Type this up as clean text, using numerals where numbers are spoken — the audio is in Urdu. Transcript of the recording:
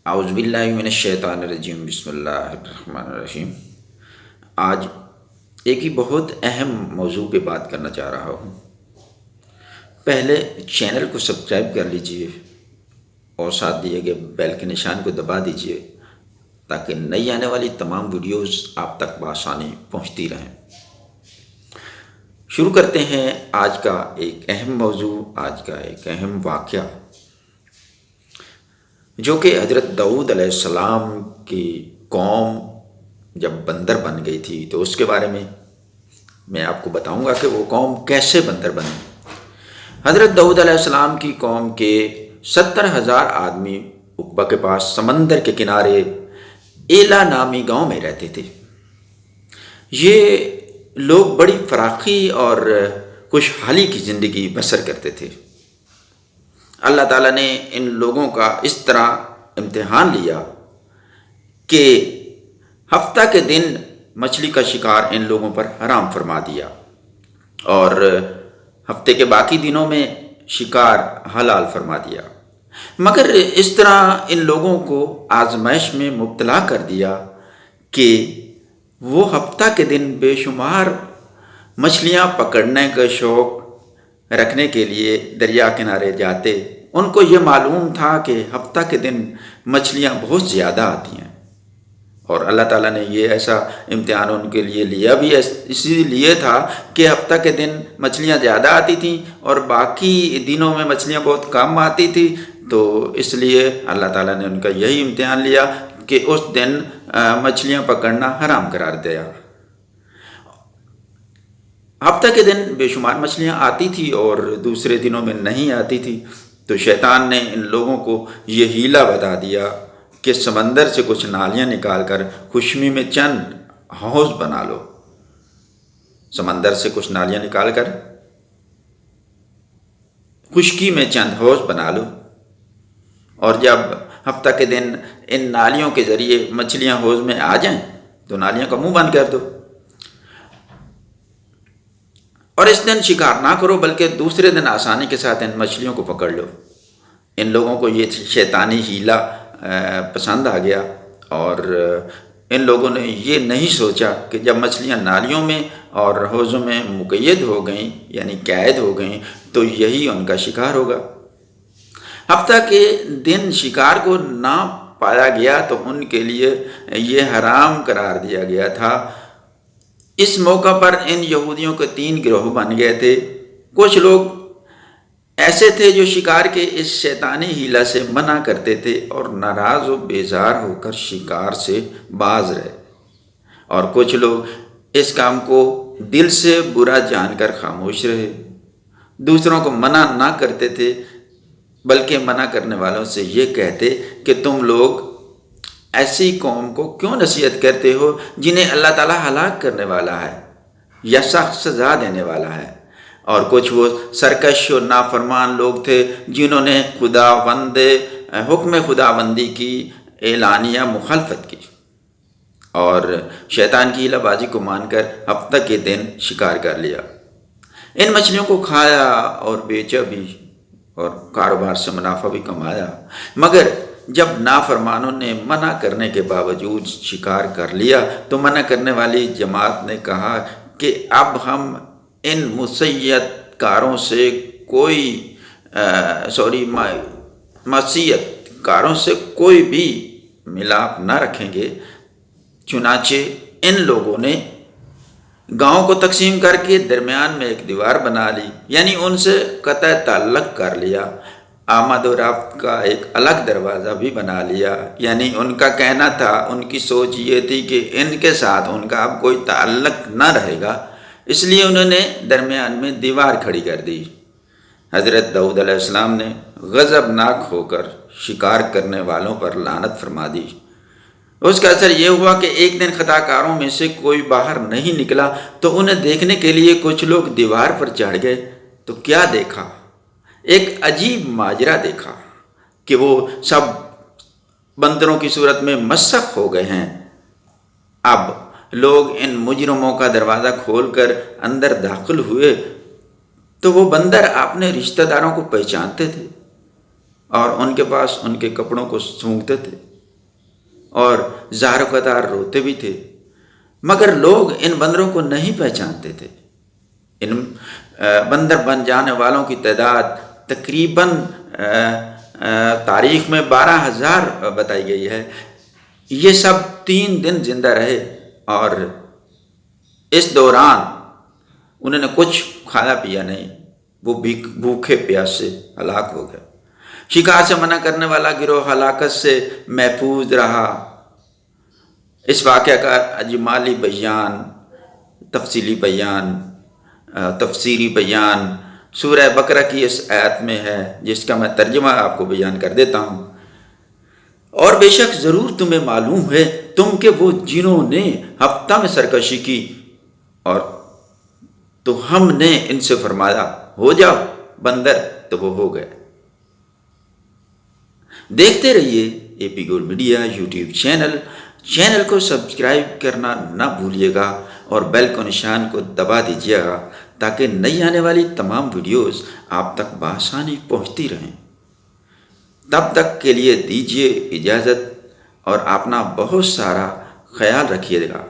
اعوذ باللہ من الشیطان الرجیم، بسم اللہ الرحمن الرحیم۔ آج ایک ہی بہت اہم موضوع پہ بات کرنا چاہ رہا ہوں۔ پہلے چینل کو سبسکرائب کر لیجئے اور ساتھ دیے گئے بیل کے نشان کو دبا دیجئے تاکہ نئی آنے والی تمام ویڈیوز آپ تک بآسانی پہنچتی رہیں۔ شروع کرتے ہیں آج کا ایک اہم موضوع، آج کا ایک اہم واقعہ، جو کہ حضرت داؤد علیہ السلام کی قوم جب بندر بن گئی تھی تو اس کے بارے میں آپ کو بتاؤں گا کہ وہ قوم کیسے بندر بنی۔ حضرت داؤد علیہ السلام کی قوم کے 70,000 آدمی عقبہ کے پاس سمندر کے کنارے ایلا نامی گاؤں میں رہتے تھے۔ یہ لوگ بڑی فراخی اور خوشحالی کی زندگی بسر کرتے تھے۔ اللہ تعالیٰ نے ان لوگوں کا اس طرح امتحان لیا کہ ہفتہ کے دن مچھلی کا شکار ان لوگوں پر حرام فرما دیا اور ہفتے کے باقی دنوں میں شکار حلال فرما دیا، مگر اس طرح ان لوگوں کو آزمائش میں مبتلا کر دیا کہ وہ ہفتہ کے دن بے شمار مچھلیاں پکڑنے کا شوق رکھنے کے لیے دریا کنارے جاتے۔ ان کو یہ معلوم تھا کہ ہفتہ کے دن مچھلیاں بہت زیادہ آتی ہیں، اور اللہ تعالیٰ نے یہ ایسا امتحان ان کے لیے لیا بھی اسی لیے تھا کہ ہفتہ کے دن مچھلیاں زیادہ آتی تھیں اور باقی دنوں میں مچھلیاں بہت کم آتی تھی، تو اس لیے اللہ تعالیٰ نے ان کا یہی امتحان لیا کہ اس دن مچھلیاں پکڑنا حرام قرار دیا۔ ہفتہ کے دن بے شمار مچھلیاں آتی تھی اور دوسرے دنوں میں نہیں آتی تھی، تو شیطان نے ان لوگوں کو یہ ہیلا بتا دیا کہ سمندر سے کچھ نالیاں نکال کر خشکی میں چند حوض بنا لو۔ سمندر سے کچھ نالیاں نکال کر خشکی میں چند حوض بنا لو، اور جب ہفتہ کے دن ان نالیوں کے ذریعے مچھلیاں حوض میں آ جائیں تو نالیوں کا منہ بند کر دو، اور اس دن شکار نہ کرو بلکہ دوسرے دن آسانی کے ساتھ ان مچھلیوں کو پکڑ لو۔ ان لوگوں کو یہ شیطانی ہیلا پسند آ گیا، اور ان لوگوں نے یہ نہیں سوچا کہ جب مچھلیاں نالیوں میں اور حوضوں میں مقید ہو گئیں، یعنی قید ہو گئیں، تو یہی ان کا شکار ہوگا۔ ہفتہ کے دن شکار کو نہ پایا گیا تو ان کے لیے یہ حرام قرار دیا گیا تھا۔ اس موقع پر ان یہودیوں کے 3 گروہ بن گئے تھے۔ کچھ لوگ ایسے تھے جو شکار کے اس شیطانی ہیلا سے منع کرتے تھے اور ناراض و بیزار ہو کر شکار سے باز رہے، اور کچھ لوگ اس کام کو دل سے برا جان کر خاموش رہے۔ دوسروں کو منع نہ کرتے تھے بلکہ منع کرنے والوں سے یہ کہتے کہ تم لوگ ایسی قوم کو کیوں نصیحت کرتے ہو جنہیں اللہ تعالیٰ ہلاک کرنے والا ہے یا سخت سزا دینے والا ہے۔ اور کچھ وہ سرکش و نافرمان لوگ تھے جنہوں نے حکم خداوندی کی اعلانیہ مخالفت کی اور شیطان کی ہیلا بازی کو مان کر ہفتہ کے دن شکار کر لیا۔ ان مچھلیوں کو کھایا اور بیچا بھی اور کاروبار سے منافع بھی کمایا، مگر جب نافرمانوں نے منع کرنے کے باوجود شکار کر لیا تو منع کرنے والی جماعت نے کہا کہ اب ہم ان معصیت کاروں سے کوئی بھی ملاپ نہ رکھیں گے۔ چنانچہ ان لوگوں نے گاؤں کو تقسیم کر کے درمیان میں ایک دیوار بنا لی، یعنی ان سے قطع تعلق کر لیا۔ آمد و رفت کا ایک الگ دروازہ بھی بنا لیا، یعنی ان کا کہنا تھا، ان کی سوچ یہ تھی کہ ان کے ساتھ ان کا اب کوئی تعلق نہ رہے گا، اس لیے انہوں نے درمیان میں دیوار کھڑی کر دی۔ حضرت داؤد علیہ السلام نے غضبناک ہو کر شکار کرنے والوں پر لعنت فرما دی۔ اس کا اثر یہ ہوا کہ ایک دن خطا کاروں میں سے کوئی باہر نہیں نکلا تو انہیں دیکھنے کے لیے کچھ لوگ دیوار پر چڑھ گئے، تو کیا دیکھا؟ ایک عجیب ماجرا دیکھا کہ وہ سب بندروں کی صورت میں مسخ ہو گئے ہیں۔ اب لوگ ان مجرموں کا دروازہ کھول کر اندر داخل ہوئے تو وہ بندر اپنے رشتہ داروں کو پہچانتے تھے اور ان کے پاس ان کے کپڑوں کو سونگھتے تھے۔ اور زار قطار روتے بھی تھے، مگر لوگ ان بندروں کو نہیں پہچانتے تھے۔ ان بندر بن جانے والوں کی تعداد تقریباً تاریخ میں 12,000 بتائی گئی ہے۔ یہ سب 3 دن زندہ رہے اور اس دوران انہوں نے کچھ کھانا پیا نہیں، وہ بھوکے پیاسے ہلاک ہو گئے۔ شکار سے منع کرنے والا گروہ ہلاکت سے محفوظ رہا۔ اس واقعہ کا اجمالی بیان، تفصیلی بیان، تفسیری بیان سورہ بقرہ کی اس آیت میں ہے، جس کا میں ترجمہ آپ کو بیان کر دیتا ہوں۔ اور بے شک ضرور تمہیں معلوم ہے تم کہ وہ جنہوں نے ہفتہ میں سرکشی کی، اور تو ہم نے ان سے فرمایا ہو جاؤ بندر، تو وہ ہو گئے۔ دیکھتے رہیے اے پی گول میڈیا یوٹیوب چینل کو سبسکرائب کرنا نہ بھولیے گا اور بیل کو نشان کو دبا دیجیے گا تاکہ نئی آنے والی تمام ویڈیوز آپ تک بآسانی پہنچتی رہیں۔ تب تک کے لیے دیجیے اجازت اور اپنا بہت سارا خیال رکھیے گا۔